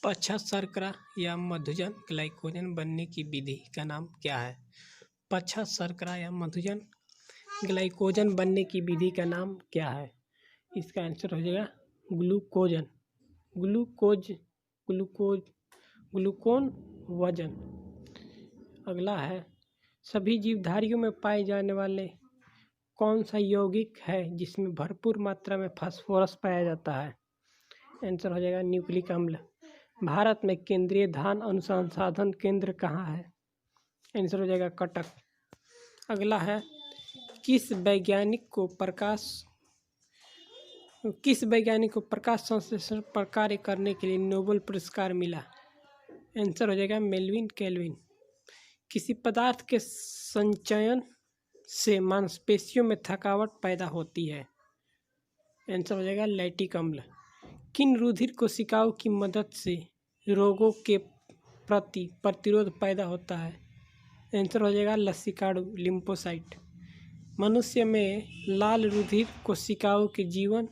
पश्चात शर्करा या मधुजन ग्लाइकोजन बनने की विधि का नाम क्या है? पश्चात शर्करा या मधुजन ग्लाइकोजन बनने की विधि का नाम क्या है? इसका आंसर हो जाएगा ग्लूकोजन। ग्लूकोज ग्लूकोज ग्लूकोन वजन। अगला है, सभी जीवधारियों में पाए जाने वाले कौन सा यौगिक है जिसमें भरपूर मात्रा में फास्फोरस पाया जाता है? आंसर हो जाएगा न्यूक्लिक अम्ल। भारत में केंद्रीय धान अनुसंधान केंद्र कहाँ है? आंसर हो जाएगा कटक। अगला है, किस वैज्ञानिक को प्रकाश संश्लेषण पर कार्य करने के लिए नोबेल पुरस्कार मिला? आंसर हो जाएगा मेल्विन केल्विन। किसी पदार्थ के संचयन से मांसपेशियों में थकावट पैदा होती है? आंसर हो जाएगा लैक्टिक अम्ल। किन रुधिर कोशिकाओं की मदद से रोगों के प्रति प्रतिरोध पैदा होता है? आंसर हो जाएगा लसीकाणु लिम्फोसाइट। मनुष्य में लाल रुधिर कोशिकाओं के जीवन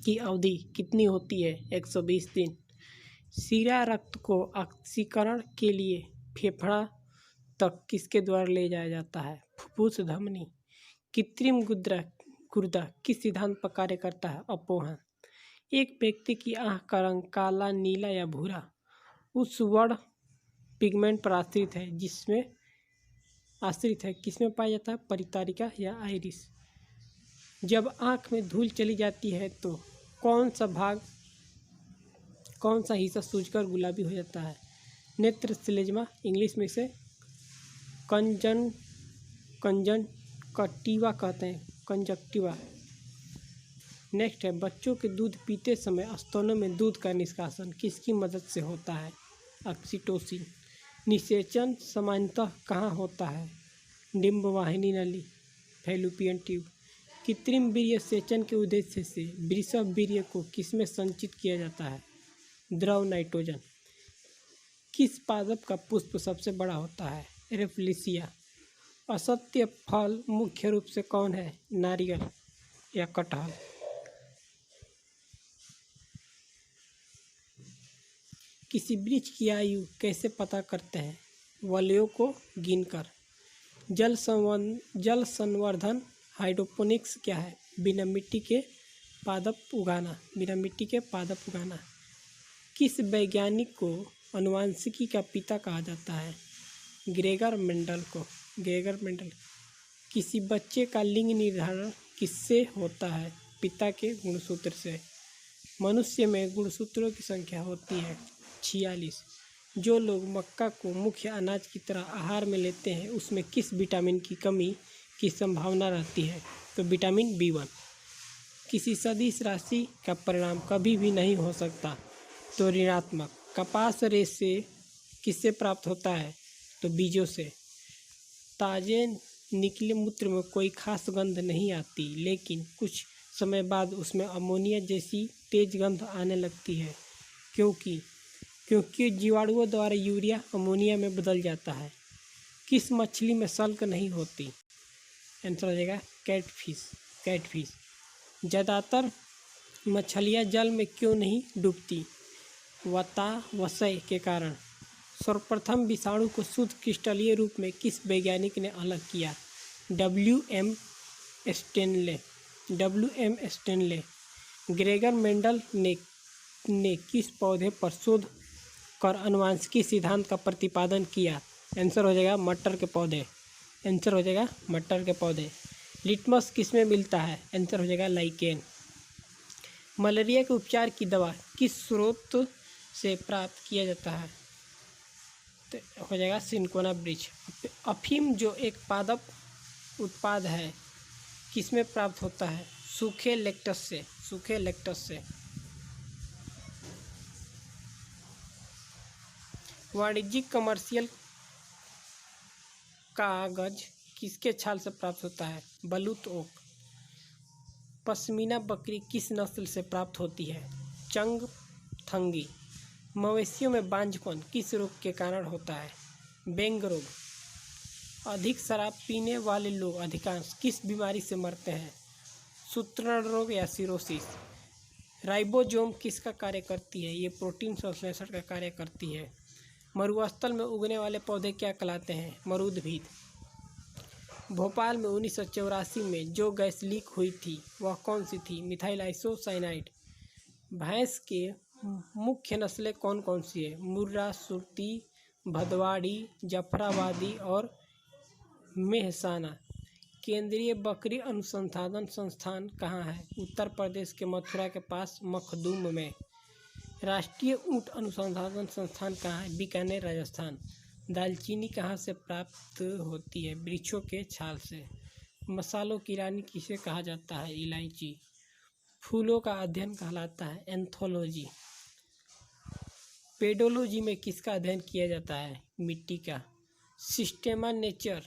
की अवधि कितनी होती है? 120 दिन। सीरा रक्त को ऑक्सीकरण के लिए फेफड़ा तक किसके द्वारा ले जाया जाता है? फुफ्फुस धमनी। कृत्रिम गुर्दा किस सिद्धांत पर कार्य करता है? अपोहन। एक व्यक्ति की आंख का रंग काला, नीला या भूरा उस वर्ण पिगमेंट पर आश्रित है किसमें पाया जाता है? परितारिका या आइरिस। जब आंख में धूल चली जाती है तो कौन सा हिस्सा सूजकर गुलाबी हो जाता है? नेत्र श्लेष्मा, इंग्लिश में इसे कंजंक्टिवा कहते हैं, कंजक्टिवा। नेक्स्ट है, बच्चों के दूध पीते समय स्तनों में दूध का निष्कासन किसकी मदद से होता है? ऑक्सीटोसिन। निषेचन सामान्यतः कहाँ होता है? डिंबवाहिनी नली, फैलोपियन ट्यूब। कृत्रिम वीर्य सेचन के उद्देश्य से वृषभ वीर्य को किसमें संचित किया जाता है? द्रव नाइट्रोजन। किस पादप का पुष्प सबसे बड़ा होता है? रेफलिसिया। असत्य फल मुख्य रूप से कौन है? नारियल या कटहल। किसी वृक्ष की आयु कैसे पता करते हैं? वलयों को गिनकर। जल संवर्धन हाइड्रोपोनिक्स क्या है? बिना मिट्टी के पादप उगाना। किस वैज्ञानिक को अनुवांशिकी का पिता कहा जाता है? Gregor Mendel. किसी बच्चे का लिंग निर्धारण किससे होता है? पिता के गुणसूत्र से। मनुष्य में गुणसूत्रों की संख्या होती है 46। जो लोग मक्का को मुख्य अनाज की तरह आहार में लेते हैं उसमें किस विटामिन की कमी की संभावना रहती है? तो विटामिन B1। किसी सदिश राशि का परिणाम कभी भी नहीं हो सकता, तो ऋणात्मक। कपास रेशे किससे प्राप्त होता है? तो बीजों से। ताजे निकले मूत्र में कोई खास गंध नहीं आती, लेकिन कुछ समय बाद उसमें अमोनिया जैसी तेज गंध आने लगती है, क्योंकि जीवाणुओं द्वारा यूरिया अमोनिया में बदल जाता है। किस मछली में सल्क नहीं होती? आंसर हो जाएगा कैटफिश। ज़्यादातर मछलियाँ जल में क्यों नहीं डूबती? वातावशय के कारण। सर्वप्रथम विषाणु को शुद्ध क्रिस्टलीय रूप में किस वैज्ञानिक ने अलग किया? WM Stanley. ग्रेगर मेंडल ने किस पौधे पर शोध कर अनुवांशिकी सिद्धांत का प्रतिपादन किया? आंसर हो जाएगा मटर के पौधे। लिटमस किसमें मिलता है? आंसर हो जाएगा लाइकेन। मलेरिया के उपचार की दवा किस स्रोत से प्राप्त किया जाता है? तो हो जाएगा सिनकोना वृक्ष। अफीम जो एक पादप उत्पाद है किसमें प्राप्त होता है? सूखे लेक्टस से। वाणिज्यिक कमर्शियल कागज किसके छाल से प्राप्त होता है? बलूत ओक। पश्मीना बकरी किस नस्ल से प्राप्त होती है? चंगथंगी। मवेशियों में बांझपन किस रोग के कारण होता है? बेंग रोग। अधिक शराब पीने वाले लोग अधिकांश किस बीमारी से मरते हैं? सूत्रण रोग या सिरोसिस। राइबोसोम किसका कार्य करती है? ये प्रोटीन संश्लेषण का कार्य करती है। मरुस्थल में उगने वाले पौधे क्या कहलाते हैं? मरूदभिद। भोपाल में 1984 में जो गैस लीक हुई थी वह कौन सी थी? Methyl isocyanide. भैंस के मुख्य नस्लें कौन कौन सी है? मुर्रा, सुरती, भदवाड़ी, जफराबादी और मेहसाना। केंद्रीय बकरी अनुसंधान संस्थान कहाँ है? उत्तर प्रदेश के मथुरा के पास मखदूम में। राष्ट्रीय ऊंट अनुसंधान संस्थान कहाँ है? बीकानेर, राजस्थान। दालचीनी कहाँ से प्राप्त होती है? वृक्षों के छाल से। मसालों की रानी किसे कहा जाता है? इलायची। फूलों का अध्ययन कहलाता है एंथोलॉजी। पेडोलॉजी में किसका अध्ययन किया जाता है? मिट्टी का। सिस्टेमा नेचर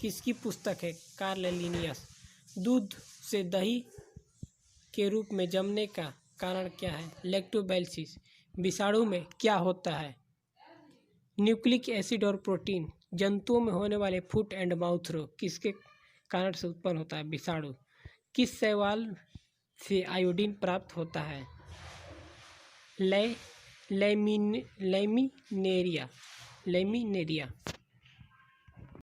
किसकी पुस्तक है? Karl Linnaeus. दूध से दही के रूप में जमने का कारण क्या है? लैक्टोबैसिलस। विषाणु में क्या होता है? न्यूक्लिक एसिड और प्रोटीन। जंतुओं में होने वाले फुट एंड माउथ रोग किसके कारण से उत्पन्न होता है? विषाणु। किस शैवाल से आयोडीन प्राप्त होता है? लैमिनेरिया।